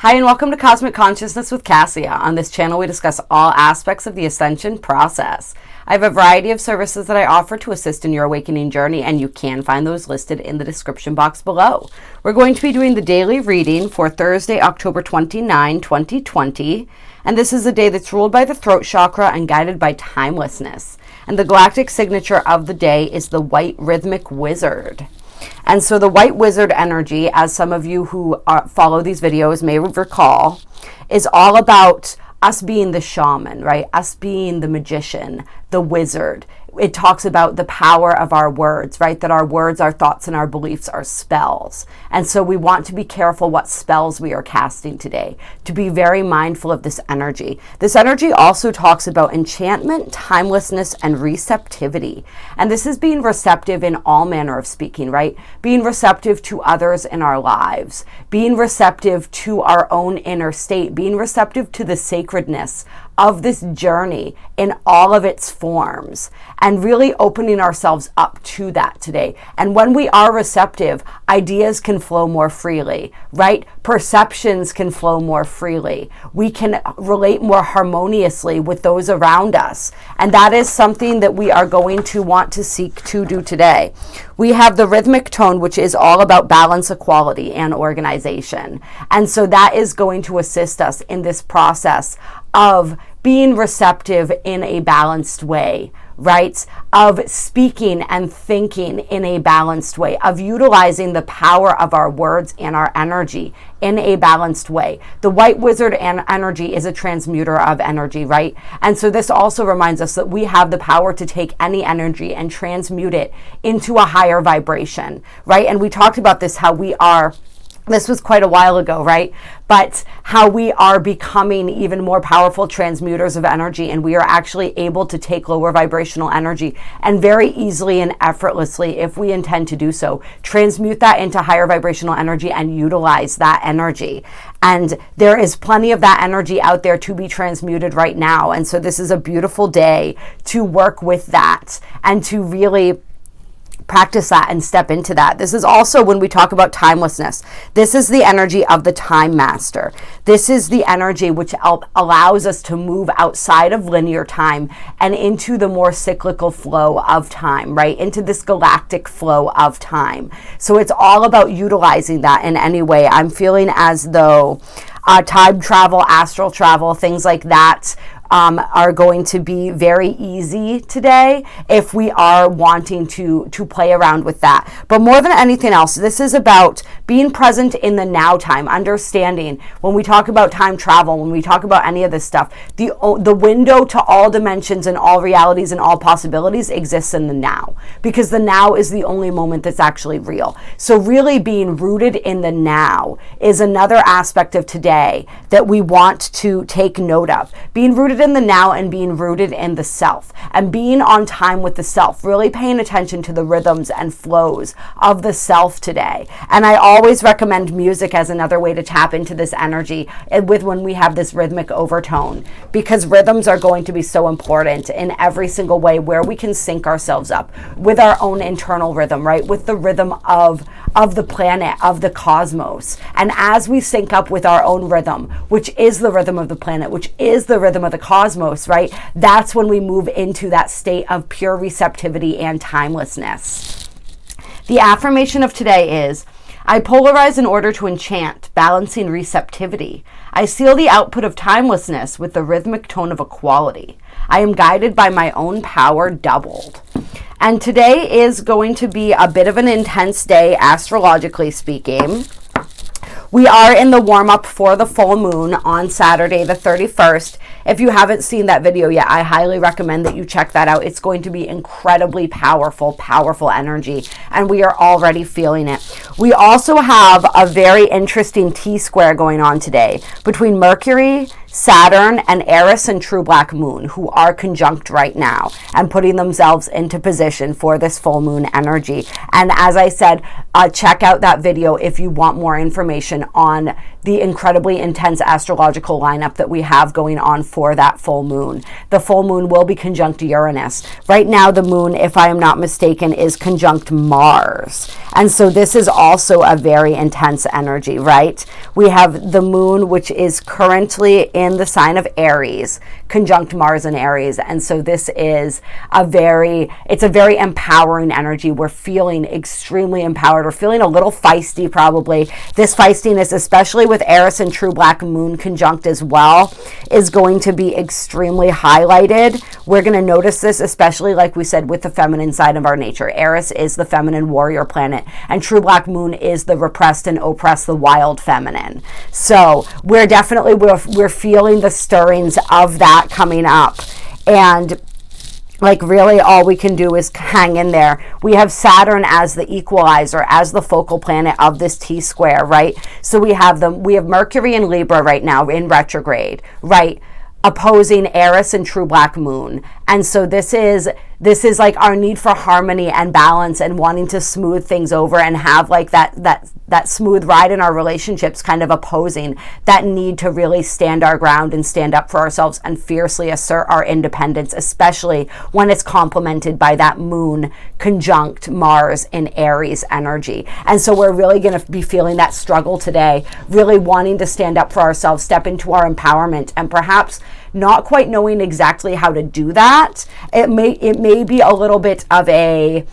Hi, and welcome to Cosmic Consciousness with Cassia. On this channel, we discuss all aspects of the ascension process. I have a variety of services that I offer to assist in your awakening journey, and you can find those listed in the description box below. We're going to be doing the daily reading for Thursday, October 29, 2020, and this is a day that's ruled by the throat chakra and guided by timelessness. And the galactic signature of the day is the white rhythmic wizard. And so the white wizard energy, as some of you who follow these videos may recall, is all about us being the shaman, right? Us being the magician, the wizard. It talks about the power of our words, right? That our words, our thoughts, and our beliefs are spells. And so we want to be careful what spells we are casting today, to be very mindful of this energy. This energy also talks about enchantment, timelessness, and receptivity. And this is being receptive in all manner of speaking, right? Being receptive to others in our lives, being receptive to our own inner state, being receptive to the sacredness of this journey in all of its forms, and really opening ourselves up to that today. And when we are receptive, ideas can flow more freely, right? Perceptions can flow more freely. We can relate more harmoniously with those around us. And that is something that we are going to want to seek to do today. We have the rhythmic tone, which is all about balance, equality, and organization. And so that is going to assist us in this process of being receptive in a balanced way, right? Of speaking and thinking in a balanced way, of utilizing the power of our words and our energy in a balanced way. The white wizard energy is a transmuter of energy, right? And so this also reminds us that we have the power to take any energy and transmute it into a higher vibration, right? And we talked about this, how we are, this was quite a while ago, right? But how we are becoming even more powerful transmuters of energy, and we are actually able to take lower vibrational energy and very easily and effortlessly, if we intend to do so, transmute that into higher vibrational energy and utilize that energy. And there is plenty of that energy out there to be transmuted right now. And so this is a beautiful day to work with that and to really practice that and step into that. This is also when we talk about timelessness. This is the energy of the time master. This is the energy which allows us to move outside of linear time and into the more cyclical flow of time, right? Into this galactic flow of time. So it's all about utilizing that in any way. I'm feeling as though time travel, astral travel, things like that are going to be very easy today if we are wanting to play around with that. But more than anything else, this is about being present in the now time, understanding when we talk about time travel, when we talk about any of this stuff, the window to all dimensions and all realities and all possibilities exists in the now, because the now is the only moment that's actually real. So really being rooted in the now is another aspect of today that we want to take note of. Being rooted in the now and being rooted in the self and being on time with the self, really paying attention to the rhythms and flows of the self today. And I always recommend music as another way to tap into this energy with when we have this rhythmic overtone, because rhythms are going to be so important in every single way where we can sync ourselves up with our own internal rhythm, right? With the rhythm of the planet, of the cosmos. And as we sync up with our own rhythm, which is the rhythm of the planet, which is the rhythm of the cosmos, right? That's when we move into that state of pure receptivity and timelessness. The affirmation of today is, I polarize in order to enchant, balancing receptivity. I seal the output of timelessness with the rhythmic tone of equality. I am guided by my own power doubled. And today is going to be a bit of an intense day, astrologically speaking. We are in the warm-up for the full moon on Saturday, the 31st. If you haven't seen that video yet, I highly recommend that you check that out. It's going to be incredibly powerful, powerful energy, and we are already feeling it. We also have a very interesting T-square going on today between Mercury, Saturn and Eris and True Black Moon, who are conjunct right now and putting themselves into position for this full moon energy. And as I said, check out that video if you want more information on the incredibly intense astrological lineup that we have going on for that full moon. The full moon will be conjunct Uranus. Right now, the moon, if I am not mistaken, is conjunct Mars. And so this is also a very intense energy, right? We have the moon, which is currently in the sign of Aries, conjunct Mars in Aries. And so this is it's a very empowering energy. We're feeling extremely empowered. We're feeling a little feisty, probably. This feistiness, especially with Eris and True Black Moon conjunct as well, is going to be extremely highlighted. We're going to notice this, especially like we said, with the feminine side of our nature. Eris is the feminine warrior planet, and True Black Moon is the repressed and oppressed, the wild feminine. So we're definitely, we're feeling the stirrings of that coming up. And like really all we can do is hang in there. We have Saturn as the equalizer, as the focal planet of this T-square, right? So we have Mercury in Libra right now in retrograde, right? Opposing Eris and True Black Moon. And so this is like our need for harmony and balance and wanting to smooth things over and have like that smooth ride in our relationships, kind of opposing that need to really stand our ground and stand up for ourselves and fiercely assert our independence, especially when it's complemented by that moon conjunct Mars in Aries energy. And so we're really going to be feeling that struggle today, really wanting to stand up for ourselves, step into our empowerment, and perhaps not quite knowing exactly how to do that. It may be a little bit of a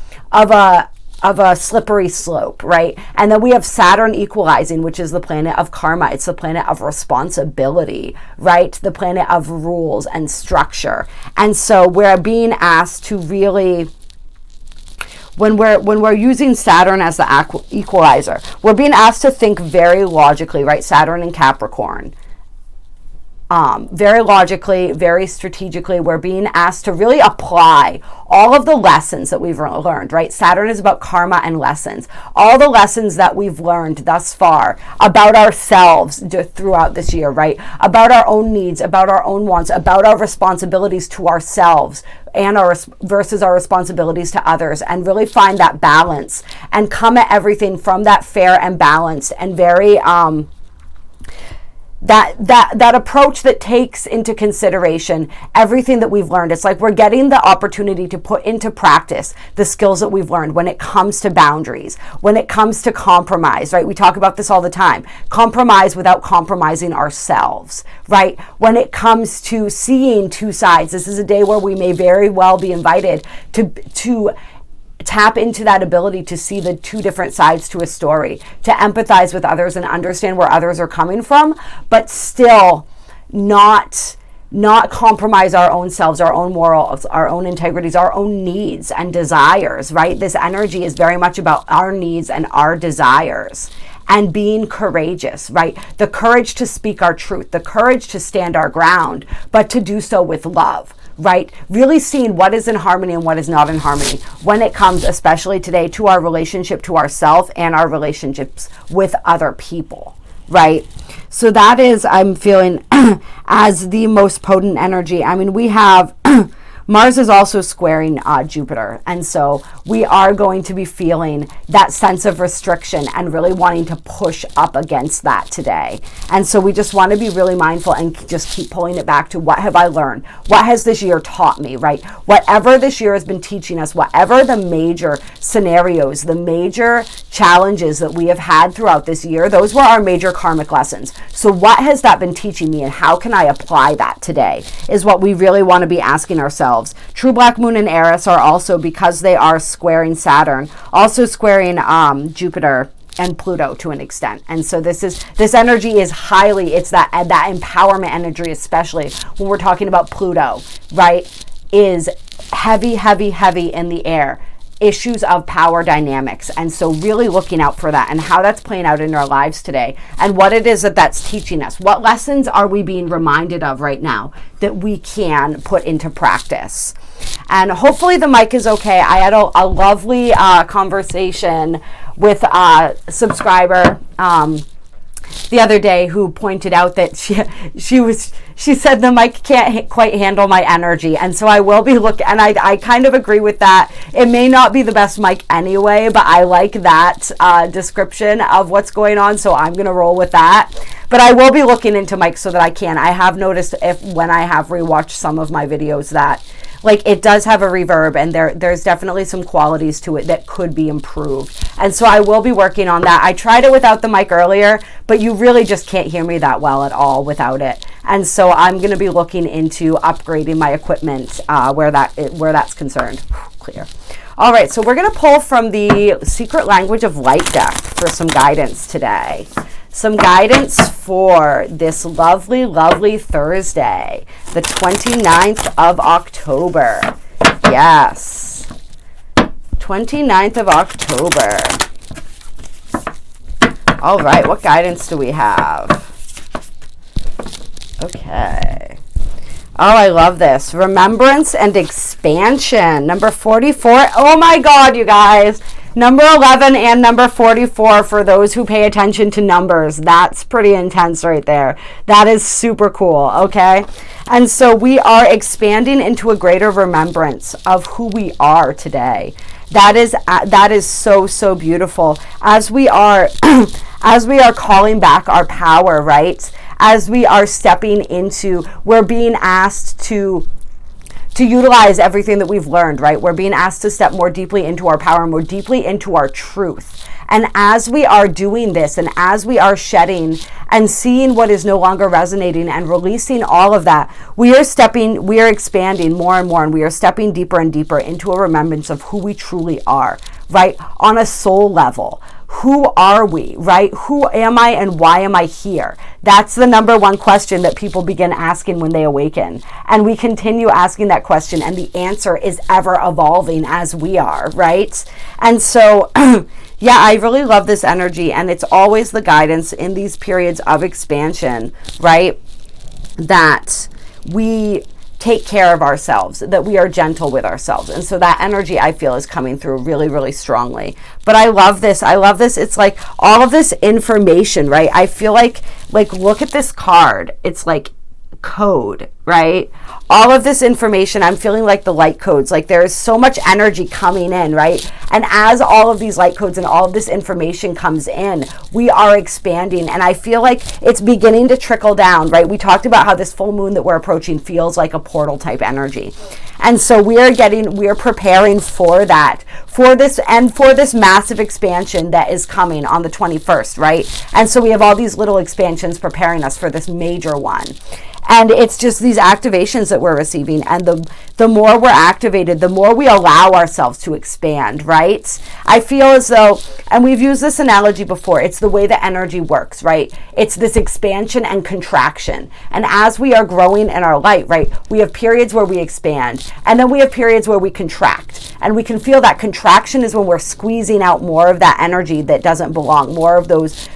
slippery slope, right? And then we have Saturn equalizing, which is the planet of karma. It's the planet of responsibility, right? The planet of rules and structure. And so we're being asked to really, when we're using Saturn as the equalizer, we're being asked to think very logically, right? Saturn in Capricorn. Very logically, very strategically, we're being asked to really apply all of the lessons that we've learned, right? Saturn is about karma and lessons. All the lessons that we've learned thus far about ourselves throughout this year, right? About our own needs, about our own wants, about our responsibilities to ourselves and versus our responsibilities to others, and really find that balance and come at everything from that fair and balanced and very, that approach that takes into consideration everything that we've learned. It's like we're getting the opportunity to put into practice the skills that we've learned when it comes to boundaries, when it comes to compromise, right? We talk about this all the time. Compromise without compromising ourselves, right? When it comes to seeing two sides, this is a day where we may very well be invited to tap into that ability to see the two different sides to a story, to empathize with others and understand where others are coming from, but still not compromise our own selves, our own morals, our own integrities, our own needs and desires, right? This energy is very much about our needs and our desires. And being courageous, right? The courage to speak our truth, the courage to stand our ground, but to do so with love, right? Really seeing what is in harmony and what is not in harmony when it comes, especially today, to our relationship to ourselves and our relationships with other people, right? So that is, I'm feeling as the most potent energy. I mean, we have Mars is also squaring Jupiter. And so we are going to be feeling that sense of restriction and really wanting to push up against that today. And so we just want to be really mindful and just keep pulling it back to what have I learned? What has this year taught me, right? Whatever this year has been teaching us, whatever the major scenarios, the major challenges that we have had throughout this year, those were our major karmic lessons. So what has that been teaching me and how can I apply that today is what we really want to be asking ourselves. True Black Moon and Eris are also, because they are squaring Saturn, also squaring Jupiter and Pluto to an extent. And so this energy is highly, it's that empowerment energy, especially when we're talking about Pluto, right, is heavy, heavy, heavy in the air. Issues of power dynamics. And so really looking out for that and how that's playing out in our lives today and what it is that's teaching us. What lessons are we being reminded of right now that we can put into practice? And hopefully the mic is okay. I had a lovely conversation with a subscriber the other day who pointed out that she said the mic can't quite handle my energy. And so I will be looking, and I kind of agree with that. It may not be the best mic anyway, but I like that description of what's going on. So I'm going to roll with that. But I will be looking into mics so that I can. I have noticed when I have rewatched some of my videos that like it does have a reverb, and there's definitely some qualities to it that could be improved. And so I will be working on that. I tried it without the mic earlier, but you really just can't hear me that well at all without it. And so I'm going to be looking into upgrading my equipment where that's concerned. Clear. All right, so we're going to pull from the Secret Language of Light deck for some guidance today. Some guidance for this lovely, lovely Thursday, the 29th of October. Yes, 29th of October. All right, what guidance do we have? Okay. Oh, I love this. Remembrance and expansion. Number 44. Oh my God, you guys. Number 11 and number 44 for those who pay attention to numbers. That's pretty intense right there. That is super cool, okay? And so we are expanding into a greater remembrance of who we are today. That is so, so beautiful. As we are calling back our power, right? As we are stepping into, we're being asked to utilize everything that we've learned, right? We're being asked to step more deeply into our power, more deeply into our truth. And as we are doing this, and as we are shedding and seeing what is no longer resonating and releasing all of that, we are expanding more and more, and we are stepping deeper and deeper into a remembrance of who we truly are, right? On a soul level. Who are we, right? Who am I and why am I here? That's the number one question that people begin asking when they awaken. And we continue asking that question, and the answer is ever evolving as we are, right? And so, yeah, I really love this energy, and it's always the guidance in these periods of expansion, right? That we take care of ourselves, that we are gentle with ourselves. And so that energy, I feel, is coming through really, really strongly. But I love this. I love this. It's like all of this information, right? I feel like look at this card. It's like code, right? All of this information, I'm feeling like the light codes, like there is so much energy coming in, right? And as all of these light codes and all of this information comes in, we are expanding, and I feel like it's beginning to trickle down, right? We talked about how this full moon that we're approaching feels like a portal type energy. And so we are preparing for that, for this massive expansion that is coming on the 21st, right? And so we have all these little expansions preparing us for this major one. And it's just these activations that we're receiving. And the more we're activated, the more we allow ourselves to expand, right? I feel as though, and we've used this analogy before, it's the way that energy works, right? It's this expansion and contraction. And as we are growing in our light, right, we have periods where we expand. And then we have periods where we contract. And we can feel that contraction is when we're squeezing out more of that energy that doesn't belong, more of those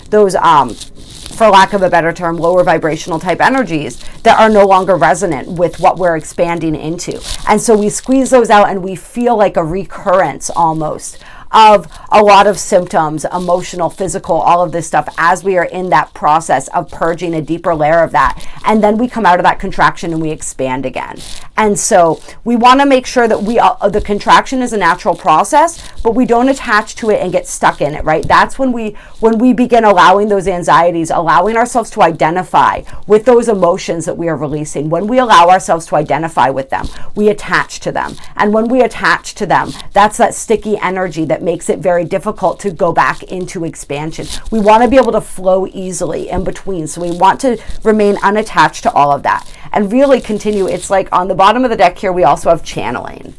for lack of a better term, lower vibrational type energies that are no longer resonant with what we're expanding into. And so we squeeze those out, and we feel like a recurrence almost of a lot of symptoms, emotional, physical, all of this stuff, as we are in that process of purging a deeper layer of that. And then we come out of that contraction and we expand again. And so we want to make sure that the contraction is a natural process, but we don't attach to it and get stuck in it, right? That's when we begin allowing those anxieties, allowing ourselves to identify with those emotions that we are releasing. When we allow ourselves to identify with them, we attach to them. And when we attach to them, that's that sticky energy that makes it very difficult to go back into expansion. We want to be able to flow easily in between. So we want to remain unattached to all of that and really continue. It's like on the bottom of the deck here, we also have channeling.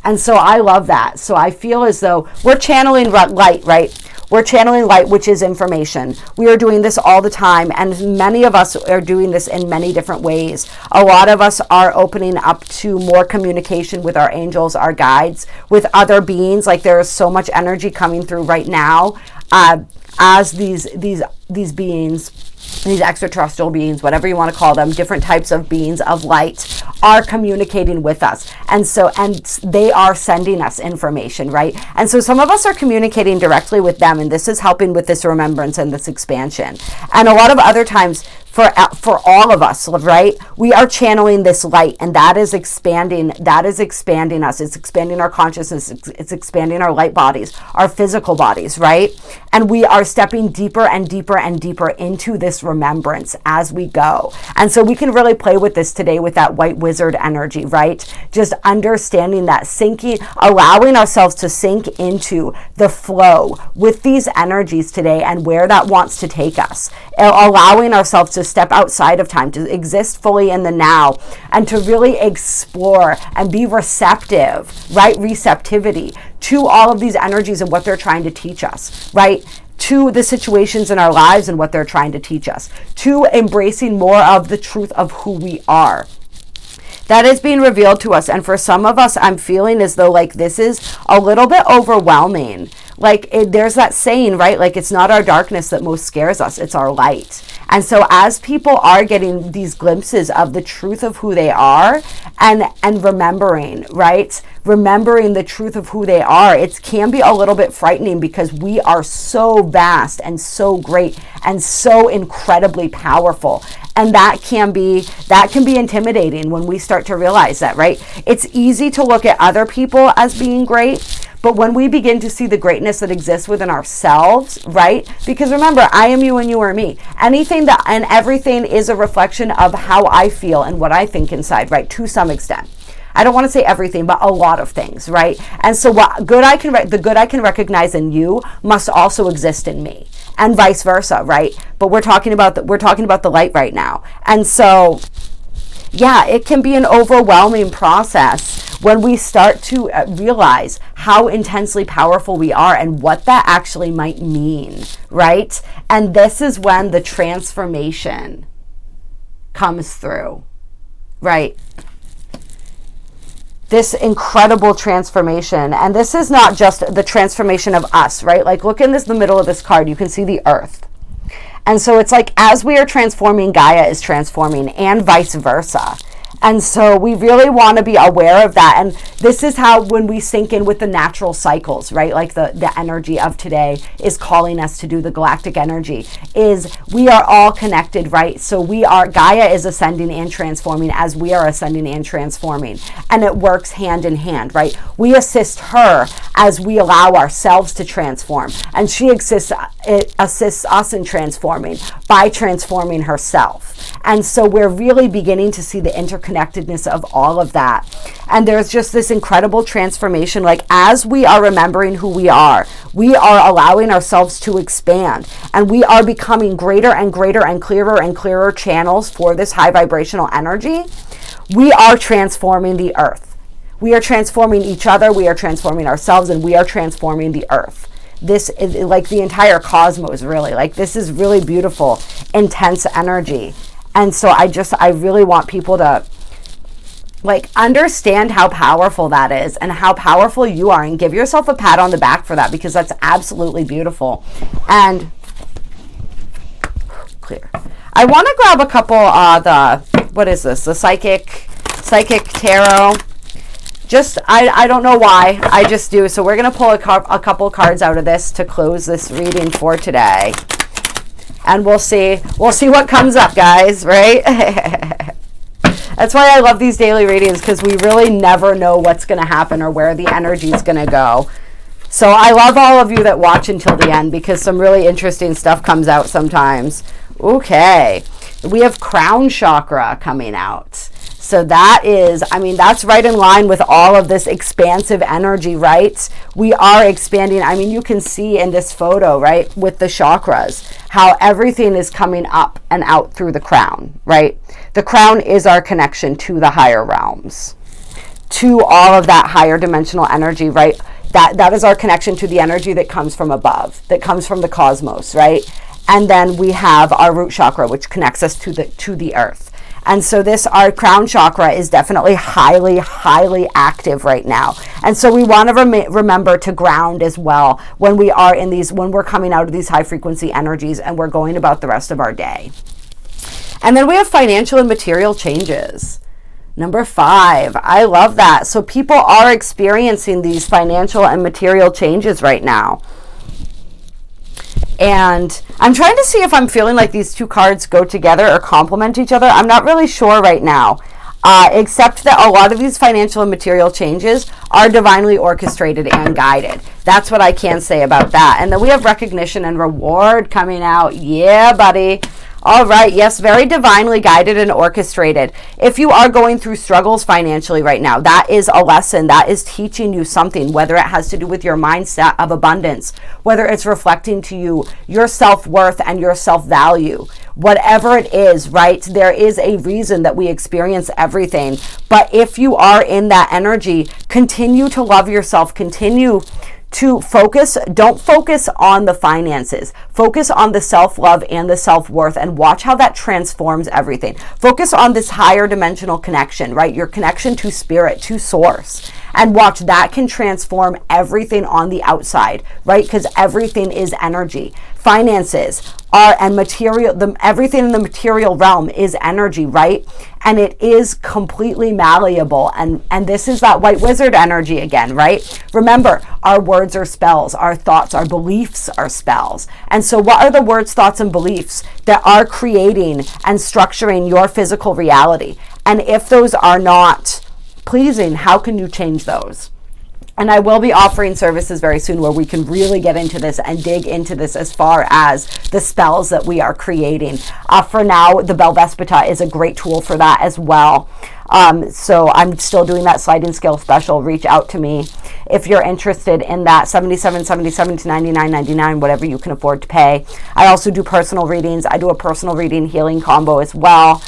And so I love that. So I feel as though we're channeling light, right? We're channeling light, which is information. We are doing this all the time, and many of us are doing this in many different ways. A lot of us are opening up to more communication with our angels, our guides, with other beings. Like there is so much energy coming through right now as these beings these extraterrestrial beings, whatever you want to call them, different types of beings of light, are communicating with us. And they are sending us information, right? And so some of us are communicating directly with them, and this is helping with this remembrance and this expansion. And a lot of other times, for all of us, right, we are channeling this light, and that is expanding us. It's expanding our consciousness. It's expanding our light bodies, our physical bodies, right? And we are stepping deeper and deeper and deeper into this remembrance as we go. And so we can really play with this today with that white wizard energy, right? Just understanding that, allowing ourselves to sink into the flow with these energies today and where that wants to take us. Allowing ourselves to step outside of time, to exist fully in the now, and to really explore and be receptive, right? Receptivity to all of these energies and what they're trying to teach us, right? To the situations in our lives and what they're trying to teach us, to embracing more of the truth of who we are. That is being revealed to us. And for some of us, I'm feeling as though like this is a little bit overwhelming. Like there's that saying, right? Like it's not our darkness that most scares us, it's our light. And so as people are getting these glimpses of the truth of who they are and remembering, right? Remembering the truth of who they are, it can be a little bit frightening because we are so vast and so great and so incredibly powerful. And that can be intimidating when we start to realize that, right? It's easy to look at other people as being great, but when we begin to see the greatness that exists within ourselves, right? Because remember, I am you and you are me. Anything and everything is a reflection of how I feel and what I think inside, right? To some extent. I don't want to say everything, but a lot of things, right? And so the good I can recognize in you must also exist in me, and vice versa, right? But we're talking about the light right now. And so yeah, it can be an overwhelming process when we start to realize how intensely powerful we are and what that actually might mean, right? And this is when the transformation comes through, right? This incredible transformation. And this is not just the transformation of us, right? Like look in the middle of this card, you can see the earth. And so it's like as we are transforming, Gaia is transforming, and vice versa. And so we really want to be aware of that. And this is how, when we sink in with the natural cycles, right? Like the energy of today is calling us to do the galactic energy, is we are all connected, right? So Gaia is ascending and transforming as we are ascending and transforming. And it works hand in hand, right? We assist her as we allow ourselves to transform. And she assists us in transforming by transforming herself. And so we're really beginning to see the interconnectedness of all of that. And there's just this incredible transformation. Like as we are remembering who we are allowing ourselves to expand, and we are becoming greater and greater and clearer channels for this high vibrational energy. We are transforming the earth. We are transforming each other. We are transforming ourselves, and we are transforming the earth. This is like the entire cosmos, really. Like this is really beautiful, intense energy. And so I really want people to like understand how powerful that is and how powerful you are, and give yourself a pat on the back for that, because that's absolutely beautiful. And clear. I want to grab a couple what is this? The psychic tarot. Just I don't know why, I just do. So we're gonna pull a couple cards out of this to close this reading for today. And we'll see what comes up, guys, right? That's why I love these daily readings, because we really never know what's going to happen or where the energy is going to go. So I love all of you that watch until the end, because some really interesting stuff comes out sometimes. Okay, we have crown chakra coming out. So that is, that's right in line with all of this expansive energy, right? We are expanding. You can see in this photo, right, with the chakras, how everything is coming up and out through the crown, right? The crown is our connection to the higher realms, to all of that higher dimensional energy, right? That is our connection to the energy that comes from above, that comes from the cosmos, right? And then we have our root chakra, which connects us to the earth. And so our crown chakra is definitely highly, highly active right now. And so we want to remember to ground as well when we are when we're coming out of these high frequency energies and we're going about the rest of our day. And then we have financial and material changes. Number 5, I love that. So people are experiencing these financial and material changes right now. And I'm trying to see if I'm feeling like these two cards go together or complement each other. I'm not really sure right now, except that a lot of these financial and material changes are divinely orchestrated and guided. That's what I can say about that. And then we have recognition and reward coming out. Yeah, buddy. All right. Yes, very divinely guided and orchestrated. If you are going through struggles financially right now, that is a lesson. That is teaching you something, whether it has to do with your mindset of abundance, whether it's reflecting to you your self-worth and your self-value. Whatever it is, right? There is a reason that we experience everything. But if you are in that energy, continue to love yourself. Continue to focus. Don't focus on the finances. Focus on the self-love and the self-worth, and watch how that transforms everything. Focus on this higher dimensional connection, right? Your connection to spirit, to source. And watch that can transform everything on the outside, right? Because everything is energy. Finances are, and material, everything in the material realm is energy, right? And it is completely malleable. And this is that white wizard energy again, right? Remember, our words are spells, our thoughts, our beliefs are spells. And so what are the words, thoughts, and beliefs that are creating and structuring your physical reality? And if those are not pleasing, how can you change those? And I will be offering services very soon where we can really get into this and dig into this as far as the spells that we are creating. For now, the Belvaspata is a great tool for that as well. So I'm still doing that sliding scale special. Reach out to me if you're interested in that. $77.77 to $99.99, whatever you can afford to pay. I also do personal readings. I do a personal reading healing combo as well,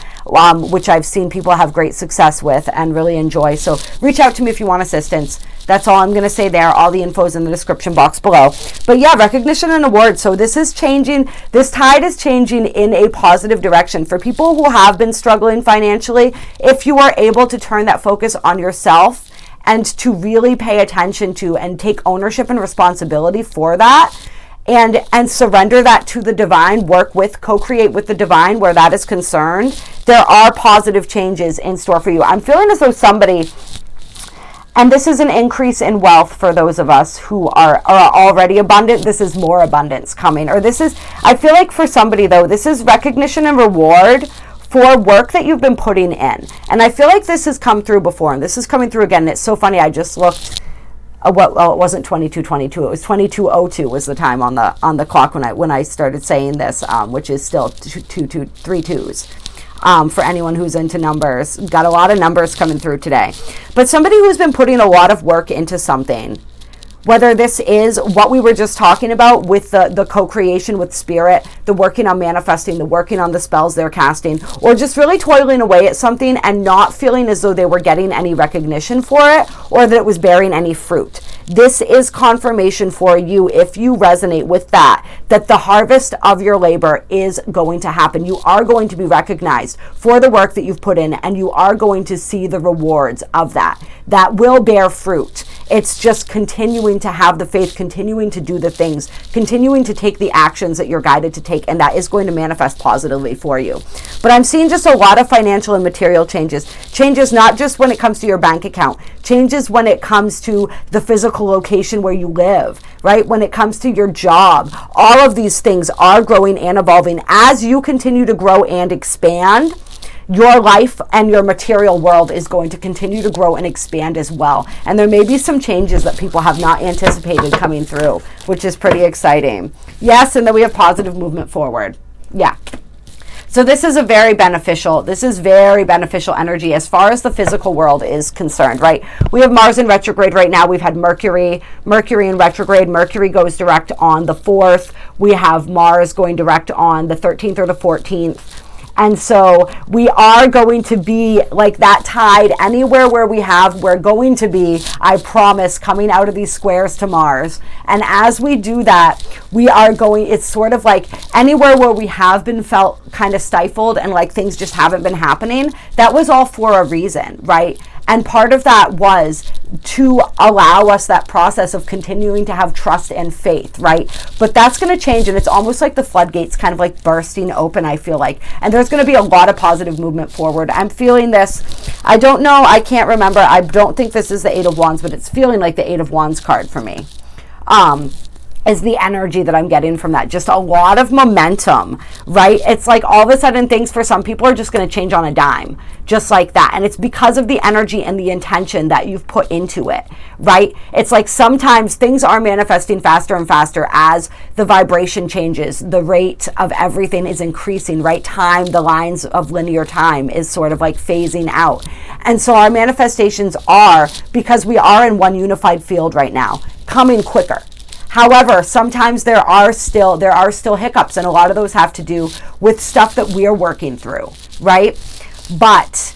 which I've seen people have great success with and really enjoy. So reach out to me if you want assistance. That's all I'm going to say there. All the info is in the description box below. But yeah, recognition and awards. So this is changing. This tide is changing in a positive direction. For people who have been struggling financially, if you are able to turn that focus on yourself and to really pay attention to and take ownership and responsibility for that, and surrender that to the divine, co-create with the divine where that is concerned, there are positive changes in store for you. I'm feeling as though somebody, and this is an increase in wealth for those of us who are already abundant. This is more abundance coming. Or this is, I feel like for somebody though, this is recognition and reward for work that you've been putting in. And I feel like this has come through before, and this is coming through again. It's so funny. I just looked. Well, it wasn't 22:22. It was 22:02 was the time on the clock when I started saying this, which is still 3 twos. For anyone who's into numbers, got a lot of numbers coming through today. But somebody who's been putting a lot of work into something, whether this is what we were just talking about with the co-creation with spirit, the working on manifesting, the working on the spells they're casting, or just really toiling away at something and not feeling as though they were getting any recognition for it or that it was bearing any fruit. This is confirmation for you, if you resonate with that the harvest of your labor is going to happen. You are going to be recognized for the work that you've put in, and you are going to see the rewards of that. That will bear fruit. It's just continuing to have the faith, continuing to do the things, continuing to take the actions that you're guided to take, and that is going to manifest positively for you. But I'm seeing just a lot of financial and material changes. Changes not just when it comes to your bank account, changes when it comes to the physical location where you live, right? When it comes to your job, all of these things are growing and evolving. As you continue to grow and expand, your life and your material world is going to continue to grow and expand as well. And there may be some changes that people have not anticipated coming through, which is pretty exciting. Yes, and then we have positive movement forward. Yeah. So this is very beneficial energy as far as the physical world is concerned, right? We have Mars in retrograde right now. We've had Mercury in retrograde. Mercury goes direct on the 4th. We have Mars going direct on the 13th or the 14th. And so we are going to be like that tide anywhere where we're going to be, I promise, coming out of these squares to Mars. And as we do that, we are going, it's sort of like anywhere where we have been felt kind of stifled and like things just haven't been happening, that was all for a reason, right? And part of that was to allow us that process of continuing to have trust and faith, right? But that's going to change, and it's almost like the floodgates kind of like bursting open, I feel like. And there's going to be a lot of positive movement forward. I'm feeling this. I don't know. I can't remember. I don't think this is the Eight of Wands, but it's feeling like the Eight of Wands card for me. Is the energy that I'm getting from that. Just a lot of momentum, right? It's like all of a sudden things for some people are just going to change on a dime, just like that. And it's because of the energy and the intention that you've put into it, right? It's like sometimes things are manifesting faster and faster as the vibration changes. The rate of everything is increasing, right? Time, the lines of linear time is sort of like phasing out. And so our manifestations are, because we are in one unified field right now, coming quicker. However, sometimes there are still hiccups, and a lot of those have to do with stuff that we're working through, right? But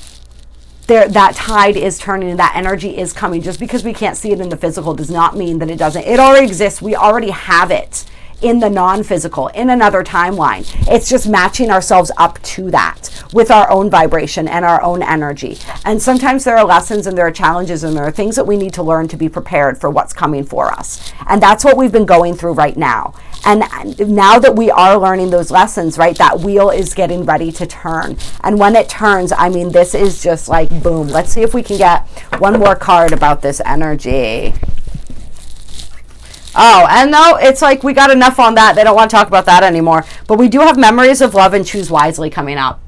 that tide is turning and that energy is coming. Just because we can't see it in the physical does not mean that it doesn't. It already exists. We already have it in the non-physical, in another timeline. It's just matching ourselves up to that with our own vibration and our own energy. And sometimes there are lessons and there are challenges and there are things that we need to learn to be prepared for what's coming for us. And that's what we've been going through right now. And now that we are learning those lessons, right, that wheel is getting ready to turn. And when it turns, I mean, this is just like boom. Let's see if we can get one more card about this energy. Oh, and no, it's like we got enough on that. They don't want to talk about that anymore. But we do have Memories of Love and Choose Wisely coming up.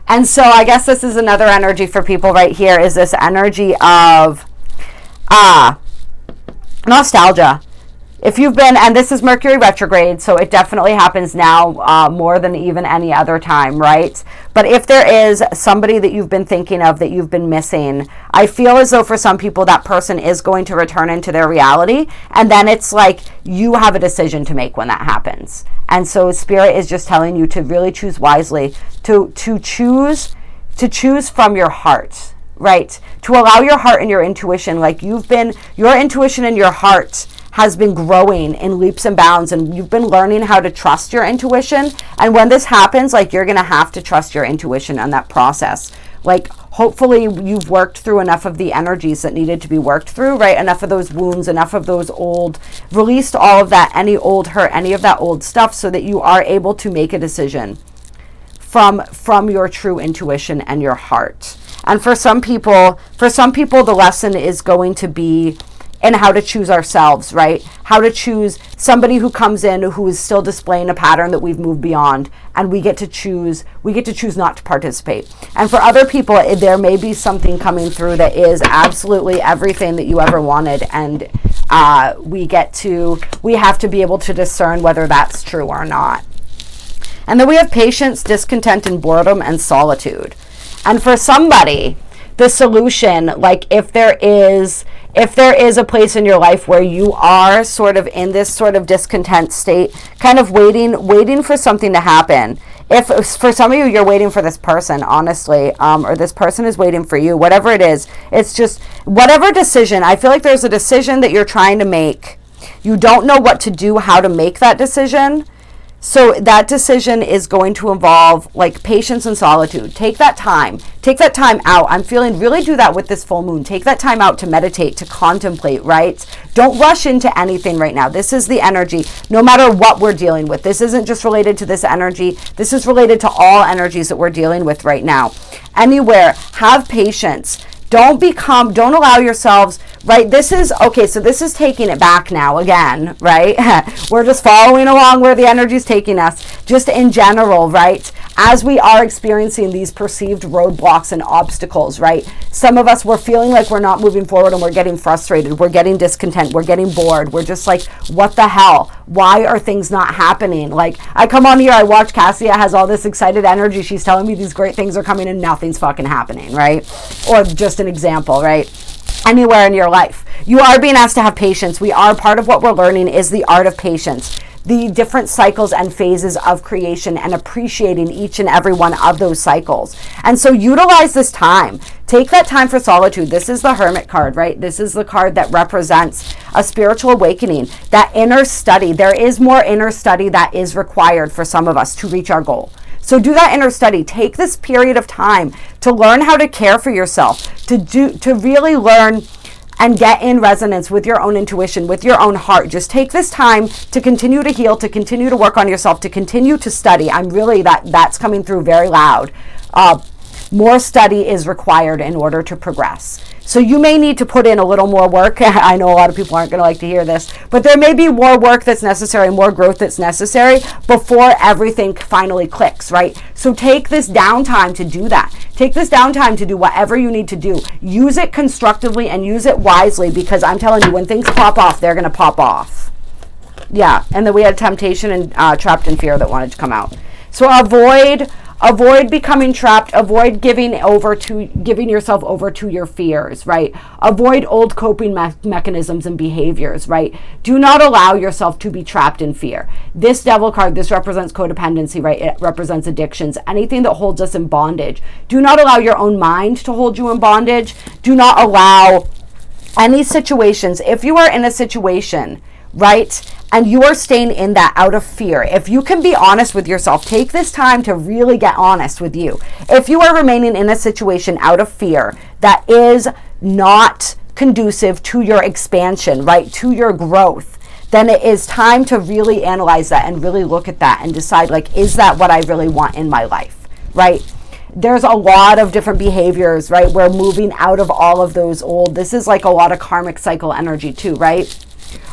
And so I guess this is another energy for people right here, is this energy of nostalgia. If you've been, and this is Mercury retrograde, so it definitely happens now more than even any other time, right? But if there is somebody that you've been thinking of that you've been missing, I feel as though for some people that person is going to return into their reality, and then it's like you have a decision to make when that happens. And so Spirit is just telling you to really choose wisely, to choose from your heart, right? To allow your heart and your intuition, like your intuition and your heart has been growing in leaps and bounds, and you've been learning how to trust your intuition. And when this happens, like, you're going to have to trust your intuition on that process. Like, hopefully you've worked through enough of the energies that needed to be worked through, right? Enough of those wounds, enough of those released all of that, any old hurt, any of that old stuff, so that you are able to make a decision from your true intuition and your heart. And for some people, the lesson is going to be in how to choose ourselves, right? How to choose somebody who comes in who is still displaying a pattern that we've moved beyond, and we get to choose not to participate. And for other people, there may be something coming through that is absolutely everything that you ever wanted, and we have to be able to discern whether that's true or not. And then we have patience, discontent, and boredom, and solitude. And for somebody, the solution, like if there is a place in your life where you are sort of in this sort of discontent state, kind of waiting for something to happen. If for some of you, you're waiting for this person, honestly, or this person is waiting for you, whatever it is, it's just whatever decision. I feel like there's a decision that you're trying to make. You don't know what to do, how to make that decision. So that decision is going to involve like patience and solitude. Take that time out. I'm feeling really do that with this full moon. Take that time out to meditate, to contemplate, right? Don't rush into anything right now. This is the energy, no matter what we're dealing with. This isn't just related to this energy. This is related to all energies that we're dealing with right now. Anywhere, have patience. Don't allow yourselves, right? This is taking it back now again, right? We're just following along where the energy is taking us, just in general, right? As we are experiencing these perceived roadblocks and obstacles, right? Some of us, we're feeling like we're not moving forward and we're getting frustrated. We're getting discontent. We're getting bored. We're just like, what the hell? Why are things not happening? Like, I come on here, I watch Cassia has all this excited energy. She's telling me these great things are coming and nothing's fucking happening, right? Or just an example, right? Anywhere in your life, you are being asked to have patience. We are, part of what we're learning is the art of patience. the different cycles and phases of creation and appreciating each and every one of those cycles. And so utilize this time. Take that time for solitude. This is the Hermit card, right? This is the card that represents a spiritual awakening, that inner study. There is more inner study that is required for some of us to reach our goal. So do that inner study. Take this period of time to learn how to care for yourself, to really learn and get in resonance with your own intuition, with your own heart. Just take this time to continue to heal, to continue to work on yourself, to continue to study. I'm really, that's coming through very loud. More study is required in order to progress. So you may need to put in a little more work. I know a lot of people aren't going to like to hear this, but there may be more work that's necessary, more growth that's necessary before everything finally clicks, right? So take this downtime to do that. Take this downtime to do whatever you need to do. Use it constructively and use it wisely, because I'm telling you, when things pop off, they're going to pop off. Yeah, and then we had temptation and trapped in fear that wanted to come out. So avoid becoming trapped. Avoid giving yourself over to your fears, right? Avoid old coping mechanisms and behaviors, right? Do not allow yourself to be trapped in fear. This Devil card, this represents codependency, right? It represents addictions, anything that holds us in bondage. Do not allow your own mind to hold you in bondage. Do not allow any situations. If you are in a situation, right, and you are staying in that out of fear, if you can be honest with yourself, take this time to really get honest with you. If you are remaining in a situation out of fear that is not conducive to your expansion, right, to your growth, then it is time to really analyze that and really look at that and decide, like, is that what I really want in my life, right? There's a lot of different behaviors, right? We're moving out of all of those old, this is like a lot of karmic cycle energy too, right?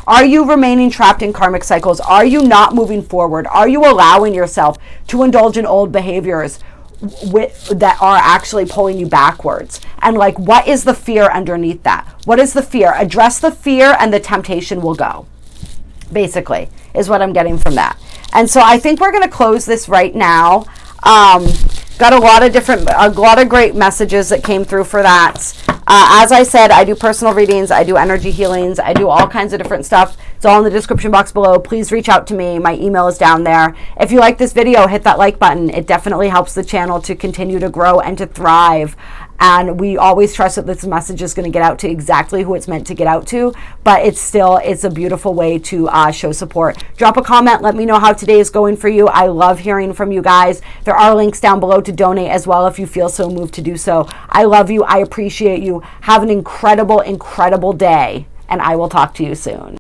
Are you remaining trapped in karmic cycles? Are you not moving forward? Are you allowing yourself to indulge in old behaviors that are actually pulling you backwards? And like, what is the fear underneath that? What is the fear? Address the fear and the temptation will go, basically, is what I'm getting from that. And so I think we're going to close this right now. Got a lot of great messages that came through for that. As I said, I do personal readings, I do energy healings, I do all kinds of different stuff. It's all in the description box below. Please reach out to me. My email is down there. If you like this video, hit that like button. It definitely helps the channel to continue to grow and to thrive. And we always trust that this message is going to get out to exactly who it's meant to get out to, but it's a beautiful way to show support. Drop a comment. Let me know how today is going for you. I love hearing from you guys. There are links down below to donate as well if you feel so moved to do so. I love you. I appreciate you. Have an incredible, incredible day, and I will talk to you soon.